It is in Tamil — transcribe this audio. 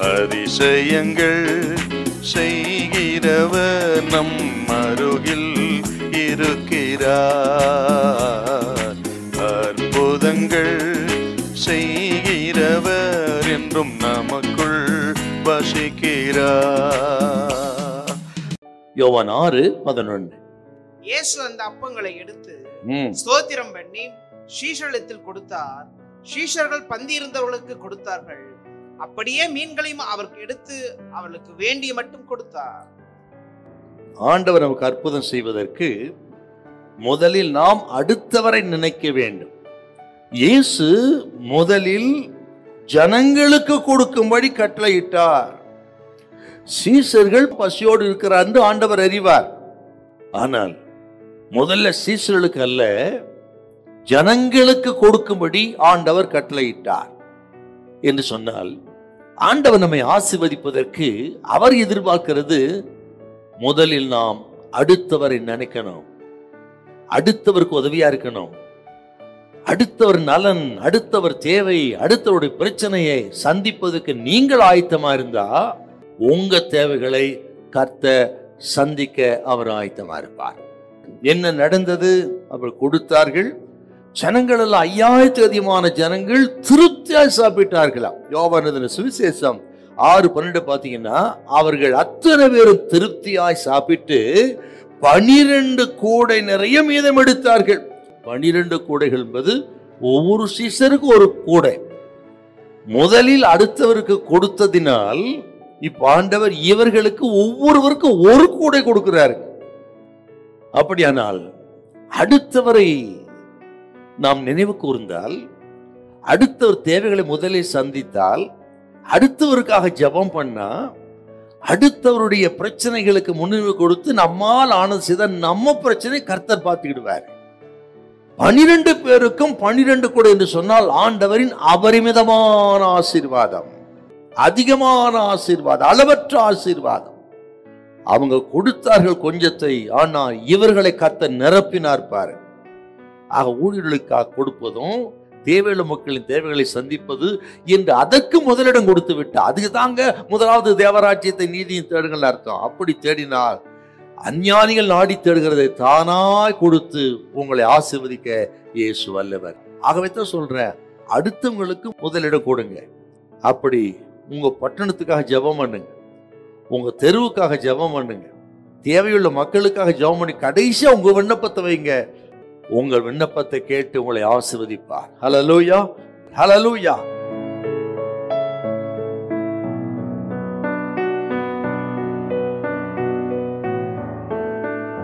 அதிசயங்கள் செய்கிறவர் நம் அருகில் இருக்கிறார். அற்புதங்கள் செய்கிறவர் என்றும் நமக்குள் வசிக்கிறார். யோவான் 6:11. இயேசு அந்த அப்பங்களை எடுத்து ஸ்தோத்திரம் பண்ணி சீஷரிடத்தில் கொடுத்தார். சீஷர்கள் பந்தி இருந்தவர்களுக்கு கொடுத்தார்கள். அப்படியே மீன்களையும் அவருக்கு எடுத்து அவர்களுக்கு வேண்டிய மட்டும் கொடுத்தார். ஆண்டவர் நமக்கு அற்புதம் செய்வதற்கு முதலில் நாம் அடுத்தவரை நினைக்க வேண்டும். இயேசு முதலில் ஜனங்களுக்கு கொடுக்கும்படி கட்டளையிட்டார். சீஷர்கள் பசியோடு இருக்கிறார் என்று ஆண்டவர் அறிவார். ஆனால் முதல்ல சீஷர்களுக்கு அல்ல, ஜனங்களுக்கு கொடுக்கும்படி ஆண்டவர் கட்டளையிட்டார். என்று சொன்னால் ஆண்டவர் நம்மை ஆசீர்வதிப்பதற்கு அவர் எதிர்பார்க்கிறது முதலில் நாம் அடுத்தவரை நினைக்கணும், அடுத்தவருக்கு உதவியா இருக்கணும். அடுத்தவர் நலன், அடுத்தவர் தேவை, அடுத்தவருடைய பிரச்சனையை சந்திப்பதற்கு நீங்கள் ஆயத்தமா இருந்தா உங்க தேவைகளை கர்த்தர் சந்திக்க அவர் ஆயத்தமா இருப்பார். என்ன நடந்தது? அவர் கொடுத்தார்கள். ஜனங்கள் எல்லாம் 5000 அதிகமான ஜனங்கள் திருப்தியாய் சாப்பிட்டார்களாம். யோவான் சுவிசேஷம் 6:12 பாத்தீங்கன்னா அவர்கள் அத்தனை பேரும் திருப்தியாய் சாப்பிட்டு 12 கூடை நிறைய மீதம் எடுத்தார்கள். 12 கூடைகள் என்பது ஒவ்வொரு சீசருக்கு ஒரு கூடை. முதலில் அடுத்தவருக்கு கொடுத்ததினால் இப்ப ஆண்டவர் இவர்களுக்கு ஒவ்வொருவருக்கும் ஒரு கூடை கொடுக்கிறார். அப்படியானால் அடுத்தவரை நாம் நினைவு கூர்ந்தால், அடுத்தவர் தேவைகளை முதலில் சந்தித்தால், அடுத்தவருக்காக ஜெபம் பண்ணா, அடுத்தவருடைய பிரச்சனைகளுக்கு முன்னுரிமை கொடுத்து நம்மால் ஆனது செய்த நம்ம பிரச்சனை கர்த்தர் பார்த்துக்கிடுவார். 12 பேருக்கும் 12 கூட என்று சொன்னால் ஆண்டவரின் அபரிமிதமான ஆசீர்வாதம், அதிகமான ஆசீர்வாதம், அளவற்ற ஆசீர்வாதம். அவங்க கொடுத்தார்கள் கொஞ்சத்தை, ஆனால் இவர்களை கர்த்தர் நிரப்பினார் பாரு. ஆக ஊழியர்களுக்காக கொடுப்பதும் தேவையுள்ள மக்களின் தேவைகளை சந்திப்பது என்று அதற்கு முதலிடம் கொடுத்து விட்டு, அதுக்கு தாங்க முதலாவது தேவராஜ்யத்தை நீதியும் தேடுங்கள் அர்த்தம். அப்படி தேடினால் அஞ்ஞானிகள் நாடி தேடுகிறதை தானாய் கொடுத்து உங்களை ஆசீர்வதிக்க இயேசு வல்லவர். ஆகவே தான் சொல்றேன், அடுத்தவங்களுக்கு முதலிடம் கொடுங்க. அப்படி உங்க பட்டணத்துக்காக ஜெபம் பண்ணுங்க, உங்க தெருவுக்காக ஜெபம் பண்ணுங்க, தேவையுள்ள மக்களுக்காக ஜெபம் பண்ணி கடைசியா உங்க விண்ணப்பத்தை வைங்க. உங்கள் விண்ணப்பத்தை கேட்டு உங்களை ஆசீர்வதிப்பார். ஹல்லேலூயா, ஹல்லேலூயா.